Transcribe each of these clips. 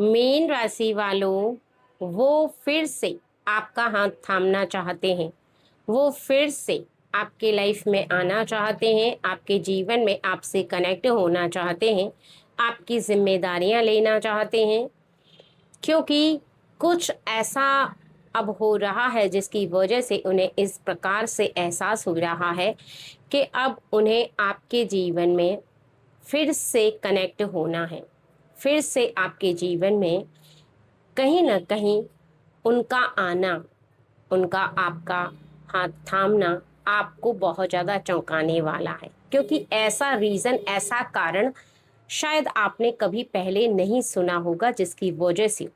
Mean राशि वालों, वो फिर से आपका हाथ थामना चाहते हैं। वो फिर से आपके लाइफ में आना चाहते हैं, आपके जीवन में आपसे कनेक्ट होना चाहते हैं, आपकी जिम्मेदारियां लेना चाहते हैं। क्योंकि कुछ ऐसा अब हो रहा है जिसकी वजह से उन्हें इस प्रकार से एहसास हो रहा है कि अब उन्हें आपके जीवन में फिर से कनेक्ट होना है। फिर से आपके जीवन में कहीं ना कहीं उनका आना, उनका आपका हाथ थामना आपको बहुत ज़्यादा चौंकाने वाला है। क्योंकि ऐसा रीज़न, ऐसा कारण शायद आपने कभी पहले नहीं सुना होगा जिसकी वजह से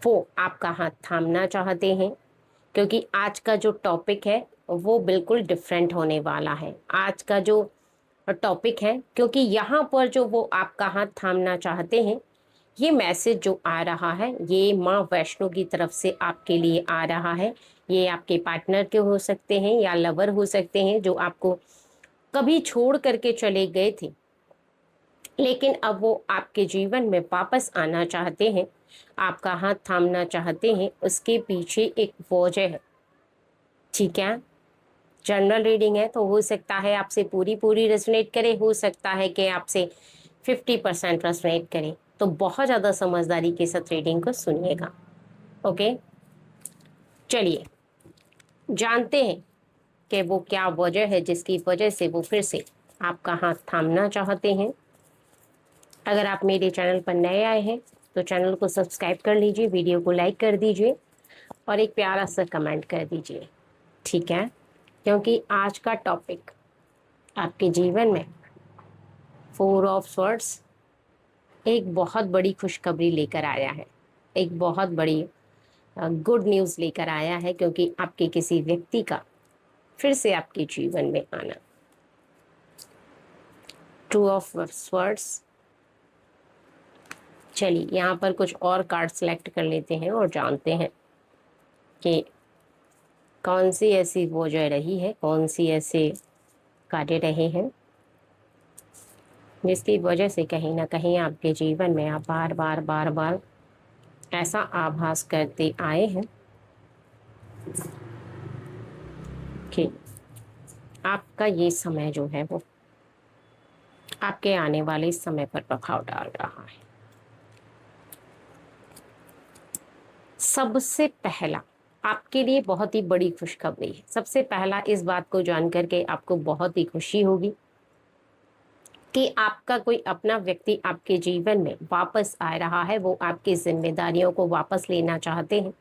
वो आपका हाथ थामना चाहते हैं। क्योंकि आज का जो टॉपिक है वो बिल्कुल डिफरेंट होने वाला है। आज का जो टॉपिक है, क्योंकि यहाँ पर जो वो आपका हाथ थामना चाहते हैं, ये मैसेज जो आ रहा है ये माँ वैष्णो की तरफ से आपके लिए आ रहा है। ये आपके पार्टनर के हो सकते हैं या लवर हो सकते हैं जो आपको कभी छोड़ करके चले गए थे, लेकिन अब वो आपके जीवन में वापस आना चाहते हैं, आपका हाथ थामना चाहते हैं। उसके पीछे एक वजह है। ठीक है, जनरल रीडिंग है तो हो सकता है आपसे पूरी पूरी रेजोनेट करे, हो सकता है कि आपसे 50% रेजोनेट करे। तो बहुत ज़्यादा समझदारी के साथ रीडिंग को सुनिएगा। ओके, चलिए जानते हैं कि वो क्या वजह है जिसकी वजह से वो फिर से आपका हाथ थामना चाहते हैं। अगर आप मेरे चैनल पर नए आए हैं तो चैनल को सब्सक्राइब कर लीजिए, वीडियो को लाइक कर दीजिए और एक प्यारा सा कमेंट कर दीजिए। ठीक है, क्योंकि आज का टॉपिक आपके जीवन में 4 ऑफ स्वॉर्ड्स एक बहुत बड़ी खुशखबरी लेकर आया है, एक बहुत बड़ी गुड न्यूज़ लेकर आया है। क्योंकि आपके किसी व्यक्ति का फिर से आपके जीवन में आना। 2 ऑफ स्वॉर्ड्स। चलिए यहाँ पर कुछ और कार्ड सेलेक्ट कर लेते हैं और जानते हैं कि कौन सी ऐसी वजह रही है, कौन सी ऐसे कार्य रहे हैं जिसकी वजह से कहीं ना कहीं आपके जीवन में आप बार बार बार बार ऐसा आभास करते आए हैं कि आपका ये समय जो है वो आपके आने वाले समय पर प्रभाव डाल रहा है। सबसे पहला आपके लिए बहुत ही बड़ी खुशखबरी है। सबसे पहला इस बात को जानकर के आपको बहुत ही खुशी होगी कि आपका कोई अपना व्यक्ति आपके जीवन में वापस आ रहा है। वो आपकी जिम्मेदारियों को वापस लेना चाहते हैं,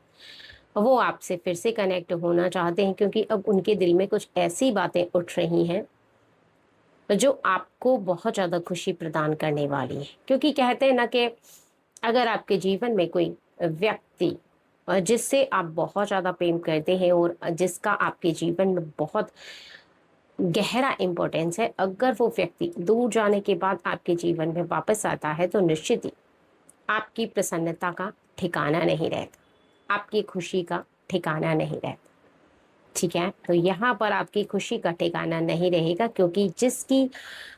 वो आपसे फिर से कनेक्ट होना चाहते हैं। क्योंकि अब उनके दिल में कुछ ऐसी बातें उठ रही हैं जो आपको बहुत ज़्यादा खुशी प्रदान करने वाली है। क्योंकि कहते हैं ना कि अगर आपके जीवन में कोई व्यक्ति जिससे आप बहुत ज़्यादा प्रेम करते हैं और जिसका आपके जीवन में बहुत गहरा इम्पोर्टेंस है, अगर वो व्यक्ति दूर जाने के बाद आपके जीवन में वापस आता है तो निश्चित ही आपकी प्रसन्नता का ठिकाना नहीं रहता, आपकी खुशी का ठिकाना नहीं रहता। ठीक है, तो यहाँ पर आपकी खुशी का ठिकाना नहीं रहेगा। क्योंकि जिसकी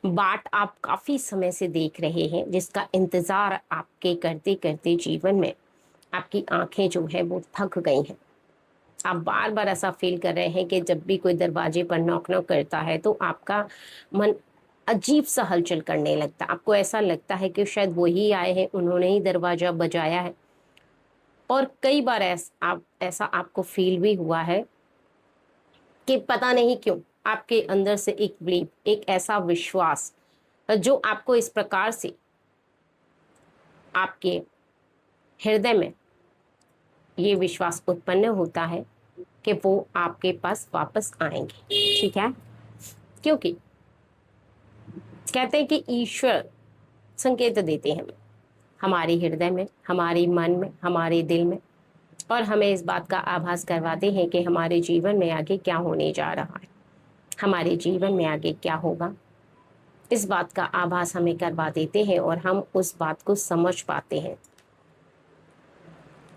बाट आप काफ़ी समय से देख रहे हैं, जिसका इंतज़ार आपके करते करते जीवन में आपकी आंखें जो है वो थक गई हैं। आप बार बार ऐसा फील कर रहे हैं कि जब भी कोई दरवाजे पर नॉक नॉक करता है तो आपका मन अजीब सा हलचल करने लगता है। आपको ऐसा लगता है कि शायद वही आए हैं, उन्होंने ही दरवाजा बजाया है। और कई बार ऐसा आपको फील भी हुआ है कि पता नहीं क्यों आपके अंदर से एक बिलीफ, एक ऐसा विश्वास जो आपको इस प्रकार से आपके हृदय में ये विश्वास उत्पन्न होता है कि वो आपके पास वापस आएंगे। ठीक है, क्योंकि कहते हैं कि ईश्वर संकेत देते हैं हमारे हृदय में, हमारे मन में, हमारे दिल में, और हमें इस बात का आभास करवाते हैं कि हमारे जीवन में आगे क्या होने जा रहा है, हमारे जीवन में आगे क्या होगा। इस बात का आभास हमें करवा देते हैं और हम उस बात को समझ पाते हैं।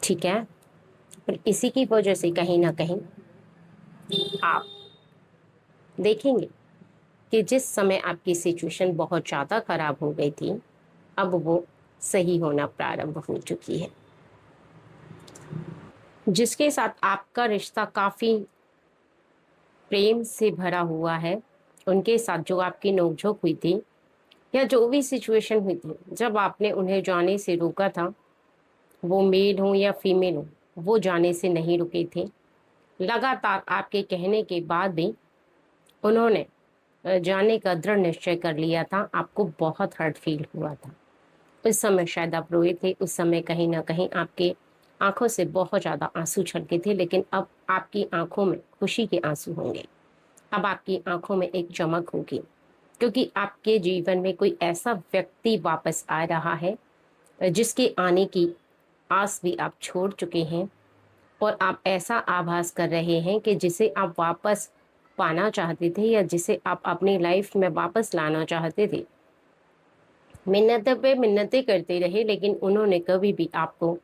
ठीक है, और इसी की वजह से कहीं ना कहीं आप देखेंगे कि जिस समय आपकी सिचुएशन बहुत ज़्यादा खराब हो गई थी, अब वो सही होना प्रारंभ हो चुकी है। जिसके साथ आपका रिश्ता काफी प्रेम से भरा हुआ है, उनके साथ जो आपकी नोकझोंक हुई थी या जो भी सिचुएशन हुई थी, जब आपने उन्हें जाने से रोका था, वो मेल हो या फीमेल हो, वो जाने से नहीं रुके थे। लगातार आपके कहने के बाद भी उन्होंने जाने का दृढ़ निश्चय कर लिया था। आपको बहुत हर्ट फील हुआ था। उस समय शायद आप रोए थे, उस समय कहीं ना कहीं आपके आंखों से बहुत ज्यादा आंसू छलके थे, लेकिन अब आपकी आंखों में खुशी के आंसू होंगे। अब आपकी आंखों में एक चमक होगी, क्योंकि आपके जीवन में कोई ऐसा व्यक्ति वापस आ रहा है जिसके आने की आस भी आप छोड़ चुके हैं, और आप ऐसा आभास कर रहे हैं कि जिसे आप वापस पाना चाहते थे या जिसे आप अपनी लाइफ में वापस लाना चाहते थे। मिन्नतें पे मिन्नतें करते रहे, लेकिन उन्होंने कभी भी आपको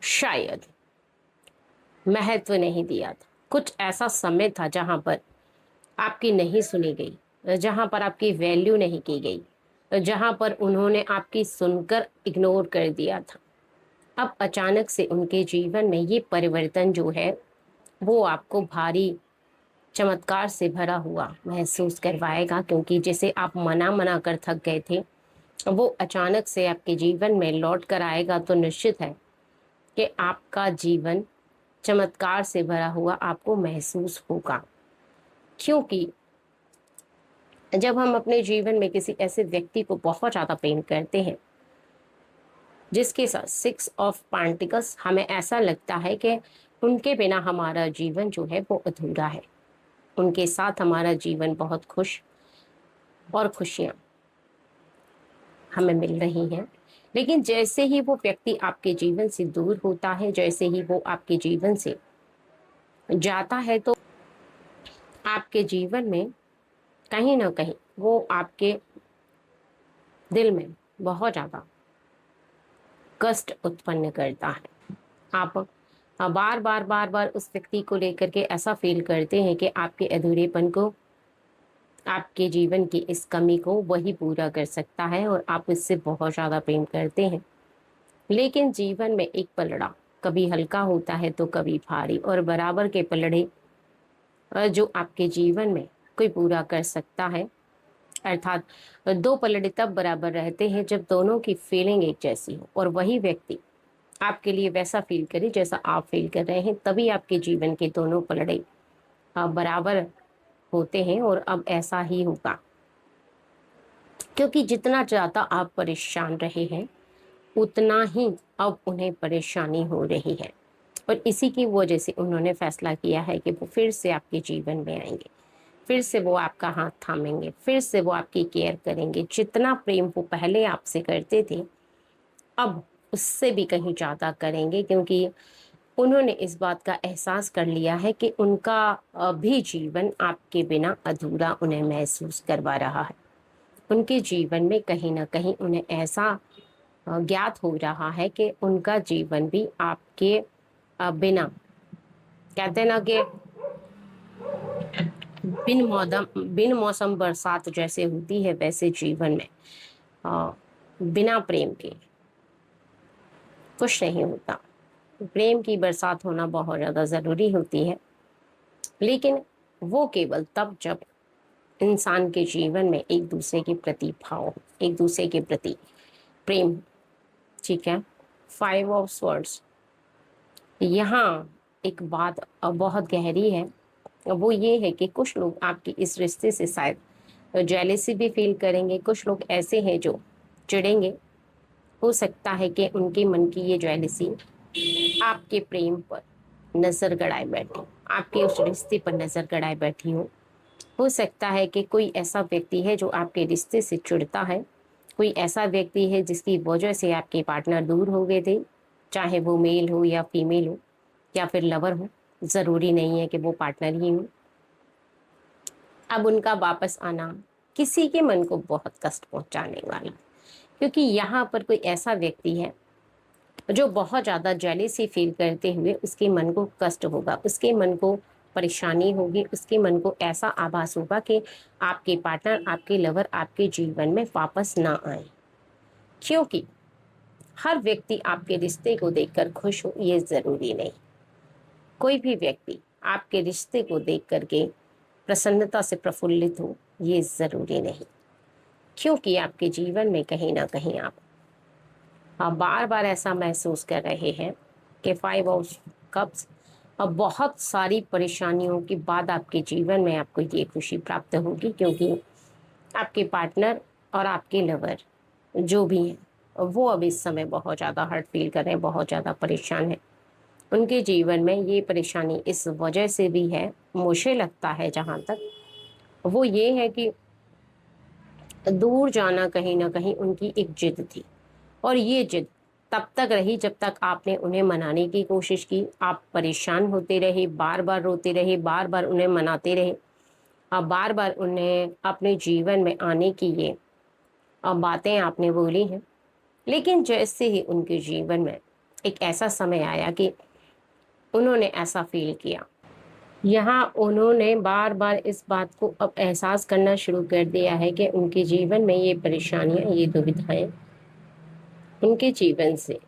शायद महत्व नहीं दिया था। कुछ ऐसा समय था जहां पर आपकी नहीं सुनी गई, जहां पर आपकी वैल्यू नहीं की गई, जहां पर उन्होंने आपकी सुनकर इग्नोर कर दिया था। अब अचानक से उनके जीवन में ये परिवर्तन जो है, वो आपको भारी चमत्कार से भरा हुआ महसूस करवाएगा, क्योंकि जिसे आप मना मना कर थक गए थे, वो अचानक से आपके जीवन में लौट कर आएगा। तो निश्चित है कि आपका जीवन चमत्कार से भरा हुआ आपको महसूस होगा। क्योंकि जब हम अपने जीवन में किसी ऐसे व्यक्ति को बहुत ज़्यादा प्रेम करते हैं जिसके साथ 6 ऑफ पेंटिकल्स, हमें ऐसा लगता है कि उनके बिना हमारा जीवन जो है वो अधूरा है। उनके साथ हमारा जीवन बहुत खुश और खुशियाँ हमें मिल रही हैं। लेकिन जैसे ही वो व्यक्ति आपके जीवन से दूर होता है, जैसे ही वो आपके जीवन से जाता है, तो आपके जीवन में कहीं ना कहीं वो आपके दिल में बहुत ज़्यादा कष्ट उत्पन्न करता है। आप बार बार उस व्यक्ति को लेकर के ऐसा फील करते हैं कि आपके अधूरेपन को, आपके जीवन की इस कमी को वही पूरा कर सकता है, और आप इससे बहुत ज़्यादा प्रेम करते हैं। लेकिन जीवन में एक पलड़ा कभी हल्का होता है तो कभी भारी, और बराबर के पलड़े जो आपके जीवन में कोई पूरा कर सकता है, अर्थात दो पलड़े तब बराबर रहते हैं जब दोनों की फीलिंग एक जैसी हो, और वही व्यक्ति आपके लिए वैसा फील करे जैसा आप फील कर रहे हैं, तभी आपके जीवन के दोनों पलड़े बराबर होते हैं। और अब ऐसा ही होगा, क्योंकि जितना ज़्यादा आप परेशान रहे हैं उतना ही अब उन्हें परेशानी हो रही है, और इसी की वजह से उन्होंने फैसला किया है कि वो फिर से आपके जीवन में आएंगे, फिर से वो आपका हाथ थामेंगे, फिर से वो आपकी केयर करेंगे। जितना प्रेम वो पहले आपसे करते थे, अब उससे भी कहीं ज़्यादा करेंगे, क्योंकि उन्होंने इस बात का एहसास कर लिया है कि उनका भी जीवन आपके बिना अधूरा उन्हें महसूस करवा रहा है। उनके जीवन में कहीं ना कहीं उन्हें ऐसा ज्ञात हो रहा है कि उनका जीवन भी आपके बिना, कहते हैं ना कि बिन मौसम बरसात जैसे होती है, वैसे जीवन में अ, बिना प्रेम के कुछ नहीं होता। प्रेम की बरसात होना बहुत ज़्यादा ज़रूरी होती है, लेकिन वो केवल तब जब इंसान के जीवन में एक दूसरे के प्रति भाव हो, एक दूसरे के प्रति प्रेम हो। ठीक है। 5 ऑफ स्वॉर्ड्स, यहाँ एक बात बहुत गहरी है। वो ये है कि कुछ लोग आपके इस रिश्ते से शायद जेलेसी भी फील करेंगे। कुछ लोग ऐसे हैं जो चिढ़ेंगे। हो सकता है कि उनके मन की ये जेलेसी आपके प्रेम पर नजर गड़ाए बैठी, आपके उस रिश्ते पर नजर गड़ाए बैठी हो सकता है कि कोई ऐसा व्यक्ति है जो आपके रिश्ते से चिढ़ता है, कोई ऐसा व्यक्ति है जिसकी वजह से आपके पार्टनर दूर हो गए थे, चाहे वो मेल हो या फीमेल हो या फिर लवर हो, ज़रूरी नहीं है कि वो पार्टनर ही हो। अब उनका वापस आना किसी के मन को बहुत कष्ट पहुंचाने वाला, क्योंकि यहाँ पर कोई ऐसा व्यक्ति है जो बहुत ज़्यादा जेलेसी फील करते हुए उसके मन को कष्ट होगा, उसके मन को परेशानी होगी, उसके मन को ऐसा आभास होगा कि आपके पार्टनर, आपके लवर आपके जीवन में वापस ना आए। क्योंकि हर व्यक्ति आपके रिश्ते को देखकर खुश हो ये जरूरी नहीं। कोई भी व्यक्ति आपके रिश्ते को देख करके प्रसन्नता से प्रफुल्लित हो ये जरूरी नहीं, क्योंकि आपके जीवन में कहीं ना कहीं आप बार बार ऐसा महसूस कर रहे हैं कि 5 ऑफ कप्स, अब बहुत सारी परेशानियों के बाद आपके जीवन में आपको ये खुशी प्राप्त होगी, क्योंकि आपके पार्टनर और आपके लवर जो भी हैं वो अब इस समय बहुत ज़्यादा हर्ट फील कर रहे हैं, बहुत ज़्यादा परेशान हैं। उनके जीवन में ये परेशानी इस वजह से भी है, मुझे लगता है जहाँ तक, वो ये है कि दूर जाना कहीं ना कहीं उनकी एक जिद थी। और ये जिद तब तक रही जब तक आपने उन्हें मनाने की कोशिश की, आप परेशान होते रहे, बार बार रोते रहे, बार बार उन्हें मनाते रहे, आप बार बार उन्हें अपने जीवन में आने की ये बातें आपने बोली हैं। लेकिन जैसे ही उनके जीवन में एक ऐसा समय आया कि उन्होंने ऐसा फील किया, यहाँ उन्होंने बार बार इस बात को अब एहसास करना शुरू कर दिया है कि उनके जीवन में ये परेशानियां, ये दुविधाएं उनके जीवन से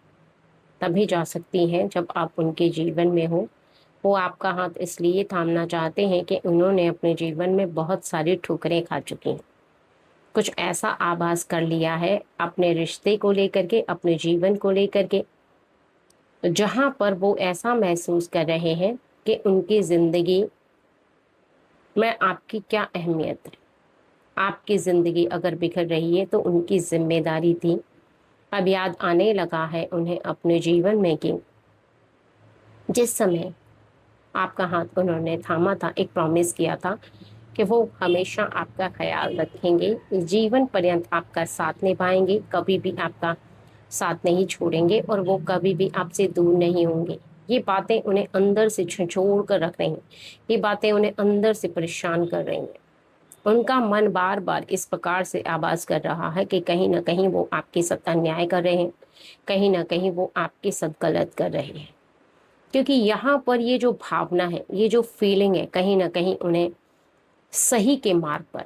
तभी जा सकती हैं जब आप उनके जीवन में हो। वो आपका हाथ इसलिए थामना चाहते हैं कि उन्होंने अपने जीवन में बहुत सारी ठोकरें खा चुकी हैं, कुछ ऐसा आभास कर लिया है अपने रिश्ते को लेकर के, अपने जीवन को लेकर के, जहां पर वो ऐसा महसूस कर रहे हैं कि उनकी जिंदगी में आपकी क्या अहमियत है। आपकी जिंदगी अगर बिखर रही है तो उनकी जिम्मेदारी थी। अब याद आने लगा है उन्हें अपने जीवन में कि जिस समय आपका हाथ उन्होंने थामा था, एक प्रॉमिस किया था कि वो हमेशा आपका ख्याल रखेंगे, जीवन पर्यंत आपका साथ निभाएंगे, कभी भी आपका साथ नहीं छोड़ेंगे और वो कभी भी आपसे दूर नहीं होंगे। ये बातें उन्हें अंदर से झंझोड़ कर रख रही हैं, ये बातें उन्हें अंदर से परेशान कर रही हैं। उनका मन बार बार इस प्रकार से आवाज कर रहा है कि कहीं ना कहीं वो आपके साथ अन्याय कर रहे हैं, कहीं ना कहीं वो आपके साथ गलत कर रहे हैं। क्योंकि यहाँ पर ये जो भावना है, ये जो फीलिंग है, कहीं ना कहीं उन्हें सही के मार्ग पर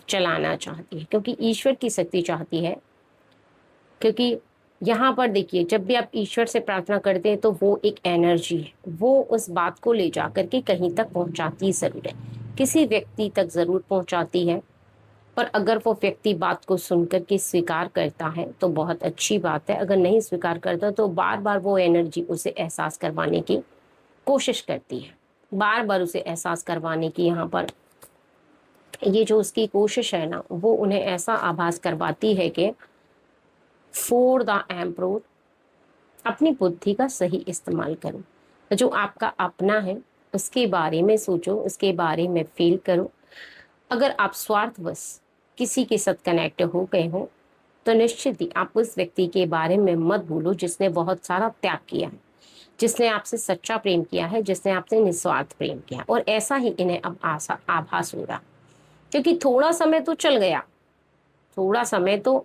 चलाना चाहती है, क्योंकि ईश्वर की शक्ति चाहती है। क्योंकि यहाँ पर देखिए, जब भी आप ईश्वर से प्रार्थना करते हैं तो वो एक एनर्जी है, वो उस बात को ले जा करके कहीं तक पहुंचाती जरूर है, किसी व्यक्ति तक जरूर पहुंचाती है। पर अगर वो व्यक्ति बात को सुनकर के स्वीकार करता है तो बहुत अच्छी बात है, अगर नहीं स्वीकार करता तो बार बार वो एनर्जी उसे एहसास करवाने की कोशिश करती है, बार बार उसे एहसास करवाने की यहाँ पर ये जो उसकी कोशिश है ना, वो उन्हें ऐसा आभास करवाती है कि फॉर द एम्प्रोर, अपनी बुद्धि का सही इस्तेमाल करो, जो आपका अपना है उसके बारे में सोचो, उसके बारे में फील करो। अगर आप स्वार्थवश किसी के साथ कनेक्ट हो गए हो तो निश्चित ही आप उस व्यक्ति के बारे में मत भूलो जिसने बहुत सारा त्याग किया है, जिसने आपसे सच्चा प्रेम किया है, जिसने आपसे निस्वार्थ प्रेम किया। और ऐसा ही इन्हें अब आशा आभास हो रहा, क्योंकि थोड़ा समय तो चल गया, थोड़ा समय तो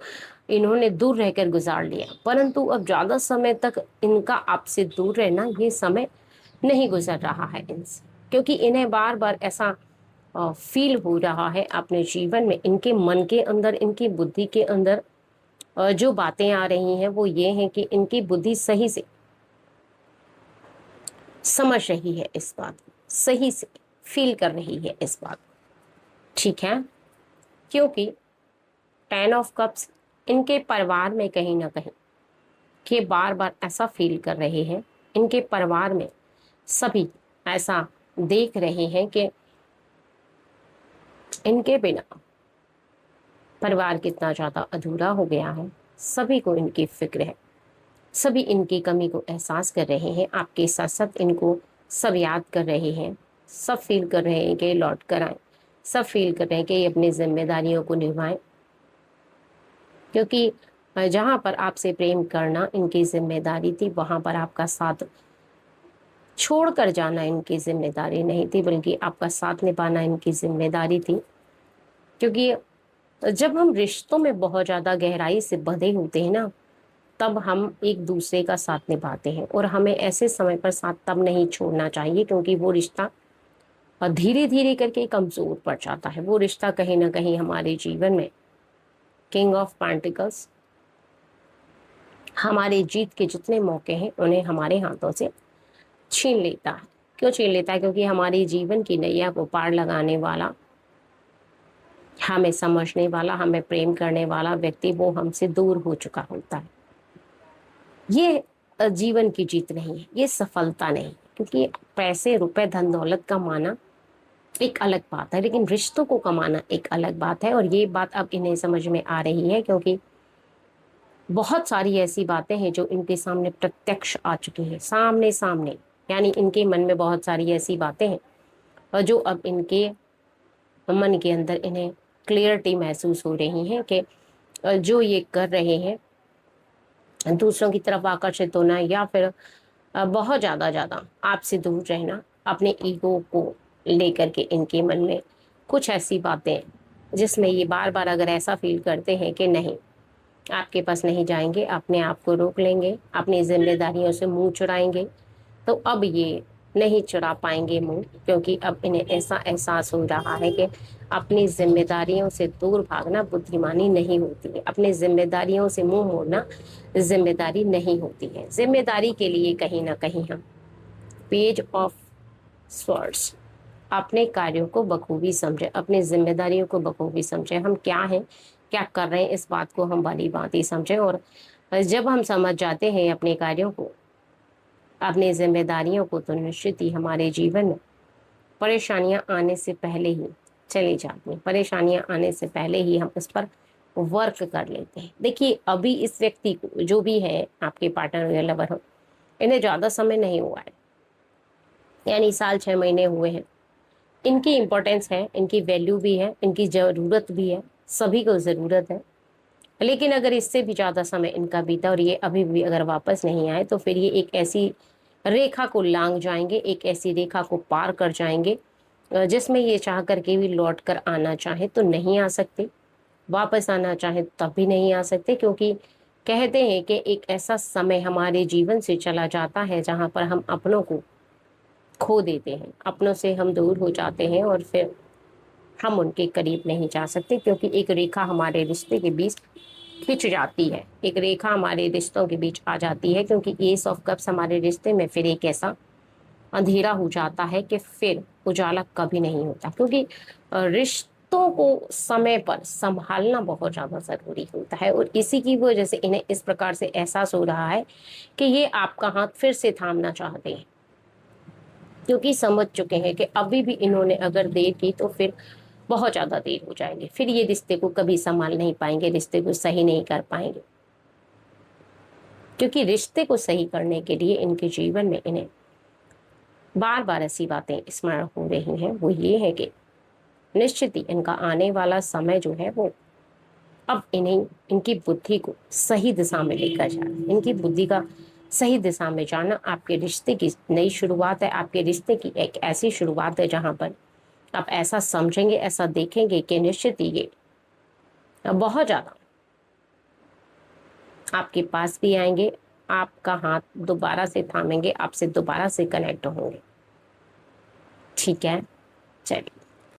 इन्होंने दूर रहकर गुजार लिया, परंतु अब ज्यादा समय तक इनका आपसे दूर रहना, ये समय नहीं गुजर रहा है इनसे, क्योंकि इन्हें बार बार ऐसा फील हो रहा है अपने जीवन में, इनके मन के अंदर, इनकी बुद्धि के अंदर जो बातें आ रही हैं वो ये हैं कि इनकी बुद्धि सही से समझ रही है इस बात को, सही से फील कर रही है इस बात को, ठीक है। क्योंकि 10 ऑफ कप्स इनके परिवार में कहीं ना कहीं के बार बार ऐसा फील कर रहे हैं, इनके परिवार में सभी ऐसा देख रहे हैं कि इनके बिना परिवार कितना ज्यादा अधूरा हो गया है। सभी को इनकी फिक्र है, सभी इनकी कमी को एहसास कर रहे हैं, आपके साथ साथ इनको सब याद कर रहे हैं, सब फील कर रहे हैं कि लौट कर आए, सब फील कर रहे हैं कि ये अपनी जिम्मेदारियों को निभाएं। क्योंकि जहाँ पर आपसे प्रेम करना इनकी जिम्मेदारी थी, वहाँ पर आपका साथ छोड़ कर जाना इनकी जिम्मेदारी नहीं थी, बल्कि आपका साथ निभाना इनकी जिम्मेदारी थी। क्योंकि जब हम रिश्तों में बहुत ज़्यादा गहराई से बंधे होते हैं ना, तब हम एक दूसरे का साथ निभाते हैं, और हमें ऐसे समय पर साथ तब नहीं छोड़ना चाहिए, क्योंकि वो रिश्ता धीरे धीरे करके कमजोर पड़ जाता है। वो रिश्ता कहीं ना कहीं हमारे जीवन में किंग ऑफ पेंटिकल्स हमारे जीत के जितने मौके हैं उन्हें हमारे हाथों से छीन लेता है। क्यों छीन लेता है? क्योंकि हमारे जीवन की नैया को पार लगाने वाला, हमें समझने वाला, हमें प्रेम करने वाला व्यक्ति वो हमसे दूर हो चुका होता है। ये जीवन की जीत नहीं है, ये सफलता नहीं, क्योंकि पैसे रुपए धन दौलत कमाना एक अलग बात है, लेकिन रिश्तों को कमाना एक अलग बात है। और ये बात अब इन्हें समझ में आ रही है, क्योंकि बहुत सारी ऐसी बातें हैं जो इनके सामने प्रत्यक्ष आ चुकी हैं, सामने सामने। यानी इनके मन में बहुत सारी ऐसी बातें हैं और जो अब इनके मन के अंदर इन्हें क्लियरिटी महसूस हो रही है कि जो ये कर रहे हैं, दूसरों की तरफ आकर्षित होना या फिर बहुत ज़्यादा ज़्यादा आपसे दूर रहना, अपने ईगो को लेकर के इनके मन में कुछ ऐसी बातें जिसमें ये बार बार अगर ऐसा फील करते हैं कि नहीं, आपके पास नहीं जाएंगे, अपने आप को रोक लेंगे, अपनी जिम्मेदारियों से मुंह चुराएंगे, तो अब ये नहीं चुरा पाएंगे मुंह, क्योंकि अब इन्हें ऐसा एहसास हो रहा है कि अपनी जिम्मेदारियों से दूर भागना बुद्धिमानी नहीं होती है, अपनी जिम्मेदारियों से मुंह मोड़ना जिम्मेदारी नहीं होती है। जिम्मेदारी के लिए कहीं ना कहीं हम पेज ऑफ स्वर्ड्स, अपने कार्यों को बखूबी समझे, अपनी जिम्मेदारियों को बखूबी समझे, हम क्या हैं, क्या कर रहे हैं, इस बात को हम भली भांति समझें। और जब हम समझ जाते हैं अपने कार्यों को, अपनी जिम्मेदारियों को, तो निश्चित ही हमारे जीवन में परेशानियां आने से पहले ही चली जाती हैं। परेशानियां आने से पहले ही हम उस पर वर्क कर लेते हैं। देखिए, अभी इस व्यक्ति को, जो भी है आपके पार्टनर या लवर हो, इन्हें ज़्यादा समय नहीं हुआ है, यानी साल 6 महीने हुए हैं। इनकी इम्पोर्टेंस है, इनकी वैल्यू भी है, इनकी ज़रूरत भी है, सभी को ज़रूरत है। लेकिन अगर इससे भी ज़्यादा समय इनका बीता और ये अभी भी अगर वापस नहीं आए, तो फिर ये एक ऐसी रेखा को लांघ जाएंगे, एक ऐसी रेखा को पार कर जाएंगे जिसमें ये चाह करके भी लौट कर आना चाहे तो नहीं आ सकते, वापस आना चाहे तब भी नहीं आ सकते। क्योंकि कहते हैं कि एक ऐसा समय हमारे जीवन से चला जाता है जहाँ पर हम अपनों को खो देते हैं, अपनों से हम दूर हो जाते हैं और फिर हम उनके करीब नहीं जा सकते, क्योंकि एक रेखा हमारे रिश्ते के बीच खिंच जाती है, एक रेखा हमारे रिश्तों के बीच आ जाती है। क्योंकि एस ऑफ कप्स हमारे रिश्ते में फिर एक ऐसा अंधेरा हो जाता है कि फिर उजाला कभी नहीं होता। क्योंकि रिश्तों को समय पर संभालना बहुत ज़्यादा ज़रूरी होता है, और इसी की वजह से इन्हें इस प्रकार से एहसास हो रहा है कि ये आपका हाथ फिर से थामना चाहते हैं, क्योंकि समझ चुके हैं कि अभी भी इन्होंने अगर देर की तो फिर बहुत ज़्यादा देर हो जाएंगे, फिर ये रिश्ते को कभी संभाल नहीं पाएंगे, रिश्ते को सही नहीं कर पाएंगे। क्योंकि रिश्ते को सही करने के लिए इनके जीवन में इन्हें बार बार ऐसी बातें स्मरण हो रही हैं, वो ये है कि निश्चित ही इनका आने वाला समय जो है वो अब इन्हें, इनकी बुद्धि को सही दिशा में लेकर जाना, इनकी बुद्धि का सही दिशा में जाना आपके रिश्ते की नई शुरुआत है, आपके रिश्ते की एक ऐसी शुरुआत है जहां पर आप ऐसा समझेंगे, ऐसा देखेंगे कि निश्चित ही ये बहुत ज़्यादा आपके पास भी आएंगे, आपका हाथ दोबारा से थामेंगे, आपसे दोबारा से कनेक्ट होंगे। ठीक है, चलिए।